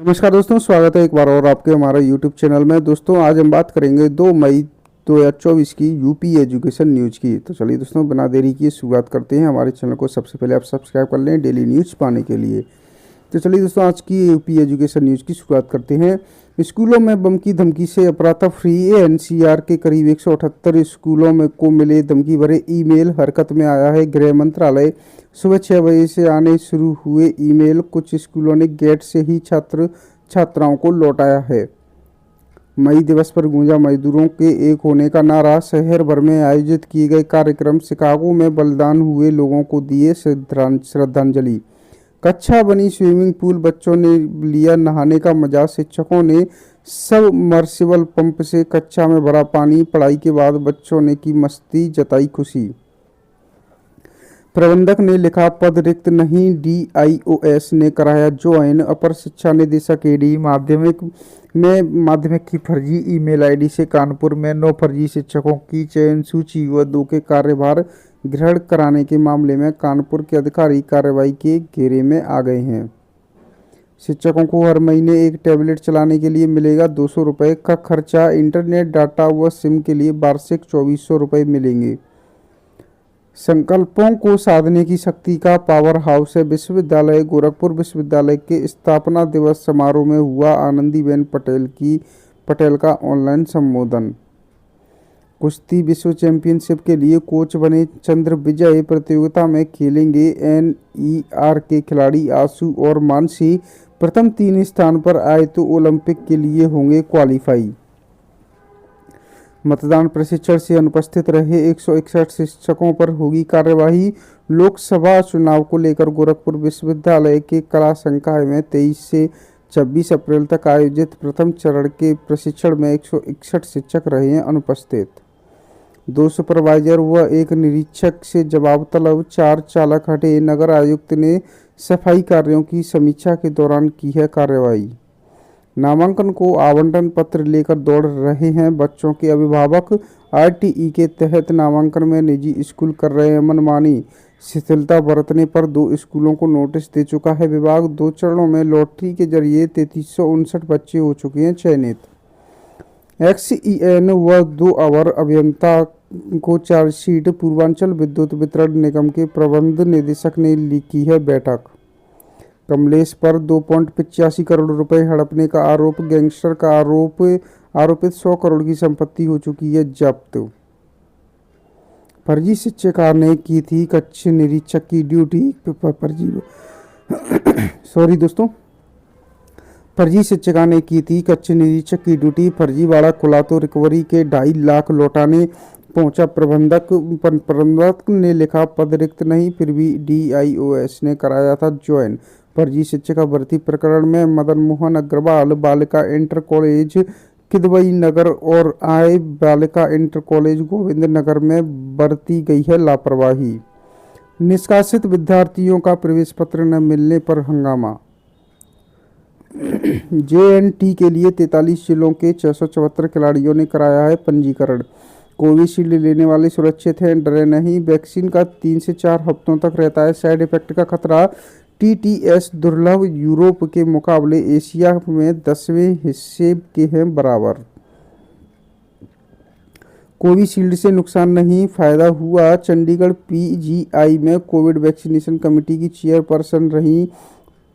नमस्कार दोस्तों, स्वागत है एक बार और आपके हमारा यूट्यूब चैनल में। दोस्तों आज हम बात करेंगे 2 मई 2024 की यूपी एजुकेशन न्यूज़ की। तो चलिए दोस्तों, बिना देरी किए शुरुआत करते हैं। हमारे चैनल को सबसे पहले आप सब्सक्राइब कर लें डेली न्यूज़ पाने के लिए। तो चलिए दोस्तों, आज की यूपी एजुकेशन न्यूज़ की शुरुआत करते हैं। स्कूलों में बम की धमकी से अफरा फ्री। एनसीआर के करीब 178 स्कूलों में को मिले धमकी भरे ईमेल। हरकत में आया है गृह मंत्रालय। सुबह 6 बजे से आने शुरू हुए ईमेल। कुछ स्कूलों ने गेट से ही छात्र छात्राओं को लौटाया है। मई दिवस पर गूंजा मजदूरों के एक होने का नारा। शहर भर में आयोजित किए गए कार्यक्रम। शिकागो में बलिदान हुए लोगों को दिए श्रद्धांजलि। कक्षा बनी स्विमिंग पूल। बच्चों ने लिया नहाने का मजा। शिक्षकों ने सबमर्सिबल पंप से कक्षा में भरा पानी। पढ़ाई के बाद बच्चों ने की मस्ती, जताई खुशी। प्रबंधक ने लिखा पद रिक्त नहीं, डीआईओएस ने कराया ज्वाइन। अपर शिक्षा निदेशक एडी। माध्यमिक की फर्जी ईमेल आईडी से कानपुर में 9 फर्जी शिक्षकों की चयन सूची व 2 के कार्यभार ग्रहण कराने के मामले में कानपुर के अधिकारी कार्रवाई के घेरे में आ गए हैं। शिक्षकों को हर महीने एक टैबलेट चलाने के लिए मिलेगा 200 रुपये का खर्चा। इंटरनेट डाटा व सिम के लिए वार्षिक 2400 रुपये मिलेंगे। संकल्पों को साधने की शक्ति का पावर हाउस है विश्वविद्यालय। गोरखपुर विश्वविद्यालय के स्थापना दिवस समारोह में हुआ आनंदीबेन पटेल का ऑनलाइन संबोधन। कुश्ती विश्व चैंपियनशिप के लिए कोच बने चंद्र विजय। प्रतियोगिता में खेलेंगे एनईआर के खिलाड़ी आशु और मानसी। प्रथम 3 स्थान पर आए तो ओलंपिक के लिए होंगे क्वालिफाई। मतदान प्रशिक्षण से अनुपस्थित रहे 161 शिक्षकों पर होगी कार्यवाही। लोकसभा चुनाव को लेकर गोरखपुर विश्वविद्यालय के कला संकाय में 23 से 26 अप्रैल तक आयोजित प्रथम चरण के प्रशिक्षण में 161 शिक्षक रहे हैं अनुपस्थित। 2 सुपरवाइजर व 1 निरीक्षक से जवाब तलब। 4 चालक हटे। नगर आयुक्त ने सफाई कार्यों की समीक्षा के दौरान की है कार्रवाई। नामांकन को आवंटन पत्र लेकर दौड़ रहे हैं बच्चों के अभिभावक। आरटीई के तहत नामांकन में निजी स्कूल कर रहे हैं मनमानी। शिथिलता बरतने पर 2 स्कूलों को नोटिस दे चुका है विभाग। 2 चरणों में लॉटरी के जरिए 3359 बच्चे हो चुके हैं चयनित। एक्सईएन व 2 अवर अभियंता को चार्जशीट। पूर्वांचल विद्युत वितरण निगम के प्रबंध निदेशक ने की है बैठक। कमलेश पर 2.85 करोड़ रुपए हड़पने का आरोप। गैंगस्टर का आरोपित 100 करोड़ की संपत्ति हो चुकी है जब्त। फर्जी शिक्षिका ने की थी कच्छ निरीक्षक की ड्यूटी। फर्जी शिक्षिका ने की थी कच्छ निरीक्षक की ड्यूटी। फर्जीवाड़ा खुला तो रिकवरी के 2.5 लाख लौटाने पहुंचा प्रबंधक ने लिखा पद रिक्त नहीं, फिर भी डीआईओएस ने कराया था ज्वाइन। फर्जी शिक्षिका भर्ती प्रकरण में मदन मोहन अग्रवाल बालिका इंटर कॉलेज किदवई नगर और आय बालिका इंटर कॉलेज गोविंद नगर में बरती गई है लापरवाही। निष्कासित विद्यार्थियों का प्रवेश पत्र न मिलने पर हंगामा। जेएनटी के लिए 43 जिलों के 674 खिलाड़ियों ने कराया है पंजीकरण। कोविशील्ड लेने वाले सुरक्षित हैं, डरे नहीं। वैक्सीन का 3 से 4 हफ्तों तक रहता है साइड इफेक्ट का खतरा। टीटीएस दुर्लभ। यूरोप के मुकाबले एशिया में 10वें हिस्से के हैं बराबर। कोविशील्ड से नुकसान नहीं, फायदा हुआ। चंडीगढ़ पीजीआई में कोविड वैक्सीनेशन कमेटी की चेयरपर्सन रही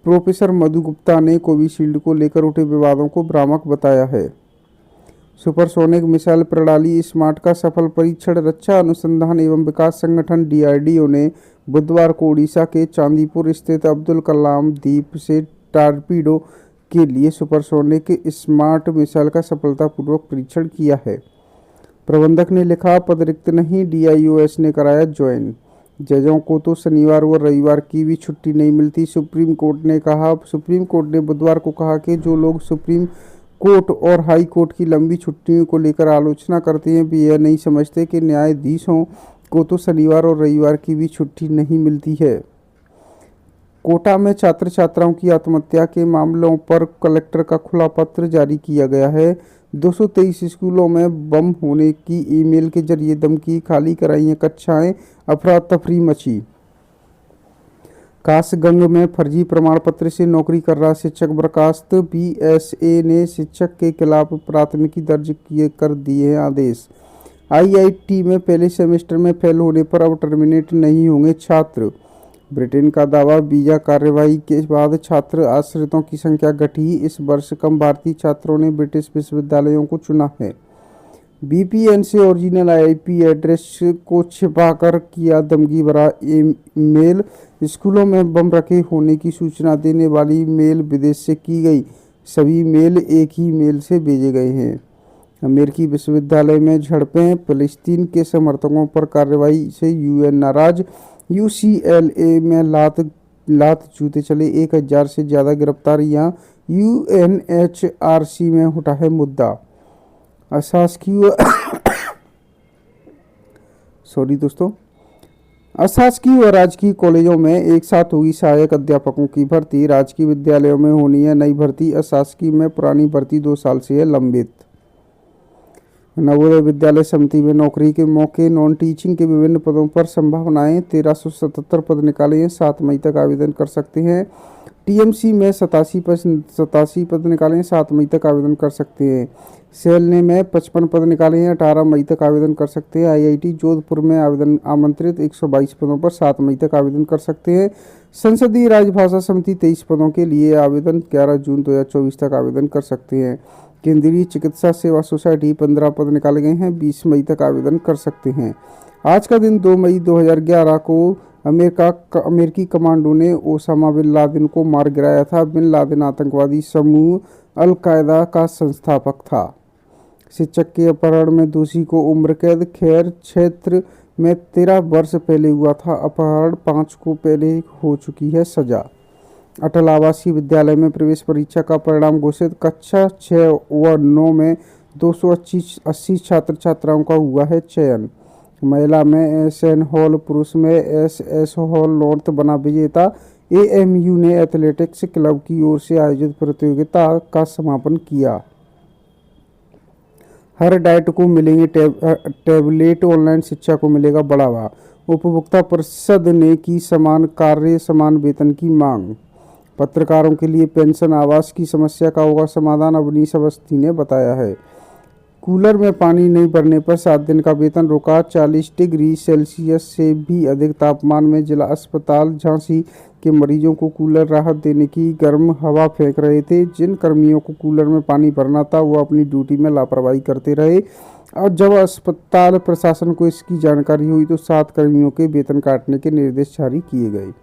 प्रोफेसर मधु गुप्ता ने कोविशील्ड को लेकर उठे विवादों को भ्रामक बताया है। सुपरसोनिक मिसाइल प्रणाली स्मार्ट का सफल परीक्षण। रक्षा अनुसंधान एवं विकास संगठन डीआरडीओ ने बुधवार को ओडिशा के चांदीपुर स्थित अब्दुल कलाम द्वीप से टॉर्पीडो के लिए सुपरसोनिक स्मार्ट मिसाइल का सफलतापूर्वक परीक्षण किया है। प्रबंधक ने लिखा पद रिक्त नहीं, डीआईओएस ने कराया ज्वाइन। जजों को तो शनिवार व रविवार की भी छुट्टी नहीं मिलती, सुप्रीम कोर्ट ने कहा। सुप्रीम कोर्ट ने बुधवार को कहा कि जो लोग सुप्रीम कोर्ट और हाई कोर्ट की लंबी छुट्टियों को लेकर आलोचना करते हैं वे यह नहीं समझते कि न्यायाधीशों को तो शनिवार और रविवार की भी छुट्टी नहीं मिलती है। कोटा में छात्र छात्राओं की आत्महत्या के मामलों पर कलेक्टर का खुला पत्र जारी किया गया है। 223 स्कूलों में बम होने की ईमेल के जरिए धमकी। खाली कराई हैं कक्षाएं। अफरा तफरी मची। कासगंज में फर्जी प्रमाण पत्र से नौकरी कर रहा शिक्षक बर्खास्त, पीएसए ने शिक्षक के खिलाफ प्राथमिकी दर्ज कर दिए हैं आदेश। आईआईटी में पहले सेमेस्टर में फेल होने पर अब टर्मिनेट नहीं होंगे छात्र। ब्रिटेन का दावा, वीजा कार्यवाही के बाद छात्र आश्रितों की संख्या घटी, इस वर्ष कम भारतीय छात्रों ने ब्रिटिश विश्वविद्यालयों को चुना है। वीपीएन से ओरिजिनल आईपी एड्रेस को छिपाकर किया धमकी भरा ईमेल, स्कूलों में बम रखे होने की सूचना देने वाली मेल विदेश से की गई, सभी मेल एक ही मेल से भेजे गए हैं। अमेरिकी विश्वविद्यालय में झड़पें, फिलिस्तीन के समर्थकों पर कार्रवाई से यूएन नाराज, यूसीएलए में लात जूते चले 1000 से ज़्यादा गिरफ्तारियां, यूएनएचआरसी में उठा है मुद्दा। अशासकीय अशासकीय व राजकीय कॉलेजों में एक साथ होगी सहायक अध्यापकों की भर्ती, राजकीय विद्यालयों में होनी है नई भर्ती, अशासकीय में पुरानी भर्ती 2 साल से है लंबित। नवोदय विद्यालय समिति में नौकरी के मौके, नॉन टीचिंग के विभिन्न पदों पर संभावनाएं, 1377 पद निकाले हैं, 7 मई तक आवेदन कर सकते हैं। टीएमसी में 87 पद निकाले हैं, 7 मई तक आवेदन कर सकते हैं। सेलने में 55 पद निकाले हैं, 18 मई तक आवेदन कर सकते हैं। आईआईटी जोधपुर में आवेदन आमंत्रित 122 पदों पर 7 मई तक आवेदन कर सकते हैं। संसदीय राजभाषा समिति 23 पदों के लिए आवेदन 11 जून 2024 तक आवेदन कर सकते हैं। केंद्रीय चिकित्सा सेवा सोसाइटी 15 पद निकाले गए हैं, 20 मई तक आवेदन कर सकते हैं। आज का दिन 2 मई 2011 को अमेरिकी कमांडो ने ओसामा बिन लादेन को मार गिराया था। बिन लादेन आतंकवादी समूह अल कायदा का संस्थापक था। शिक्षक के अपहरण में दोषी को उम्र कैद, खैर क्षेत्र में 13 वर्ष पहले हुआ था अपहरण, 5 को पहले हो चुकी है सजा। अटल आवासीय विद्यालय में प्रवेश परीक्षा का परिणाम घोषित, कक्षा 6 व 9 में 280 छात्र छात्राओं का हुआ है चयन। महिला में एसएन हॉल, पुरुष में एसएस हॉल नॉर्थ बना विजेता। एएमयू ने एथलेटिक्स क्लब की ओर से आयोजित प्रतियोगिता का समापन किया। हर डाइट को मिलेंगे टैबलेट, ऑनलाइन शिक्षा को मिलेगा बढ़ावा। उपभोक्ता परिषद ने की समान कार्य समान वेतन की मांग। पत्रकारों के लिए पेंशन आवास की समस्या का होगा समाधान, अवनीश अवस्थी ने बताया है। कूलर में पानी नहीं भरने पर 7 दिन का वेतन रोका। 40 डिग्री सेल्सियस से भी अधिक तापमान में जिला अस्पताल झांसी के मरीजों को कूलर राहत देने की गर्म हवा फेंक रहे थे। जिन कर्मियों को कूलर में पानी भरना था वो अपनी ड्यूटी में लापरवाही करते रहे और जब अस्पताल प्रशासन को इसकी जानकारी हुई तो 7 कर्मियों के वेतन काटने के निर्देश जारी किए गए।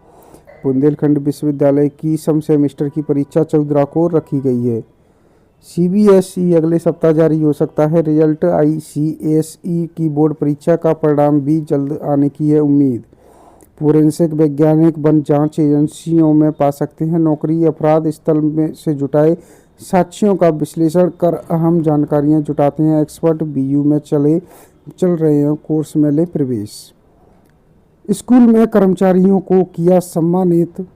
बुंदेलखंड विश्वविद्यालय की सम सेमेस्टर की परीक्षा 14 को रखी गई है। सीबीएसई अगले सप्ताह जारी हो सकता है रिजल्ट। आईसीएसई की बोर्ड परीक्षा का परिणाम भी जल्द आने की है उम्मीद। फोरेंसिक वैज्ञानिक वन जांच एजेंसियों में पा सकते हैं नौकरी। अपराध स्थल में से जुटाए साक्ष्यों का विश्लेषण कर अहम जानकारियां जुटाते हैं एक्सपर्ट। बीयू में चल रहे हैं कोर्स में ले प्रवेश। स्कूल में कर्मचारियों को किया सम्मानित।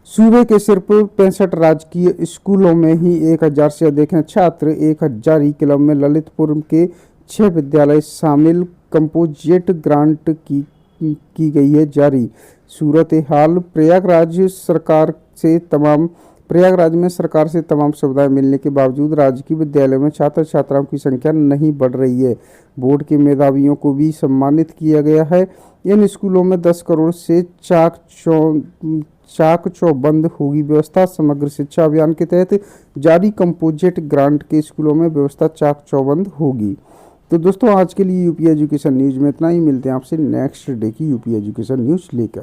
सूबे के सिर्फ 65 राजकीय स्कूलों में ही 1000 से अधिक हैं छात्र। 1000 क्लब में ललितपुर के 6 विद्यालय शामिल। कंपोजिट ग्रांट की गई है जारी। सूरत हाल, प्रयागराज में सरकार से तमाम सुविधाएं मिलने के बावजूद राजकीय विद्यालयों में छात्र छात्राओं की संख्या नहीं बढ़ रही है। बोर्ड के मेधावियों को भी सम्मानित किया गया है। इन स्कूलों में 10 करोड़ से चाक चौबंद होगी व्यवस्था। समग्र शिक्षा अभियान के तहत जारी कंपोजिट ग्रांट के स्कूलों में व्यवस्था चाक चौबंद होगी। तो दोस्तों आज के लिए यूपी एजुकेशन न्यूज़ में इतना ही। मिलते हैं आपसे नेक्स्ट डे की यूपी एजुकेशन न्यूज़ लेकर।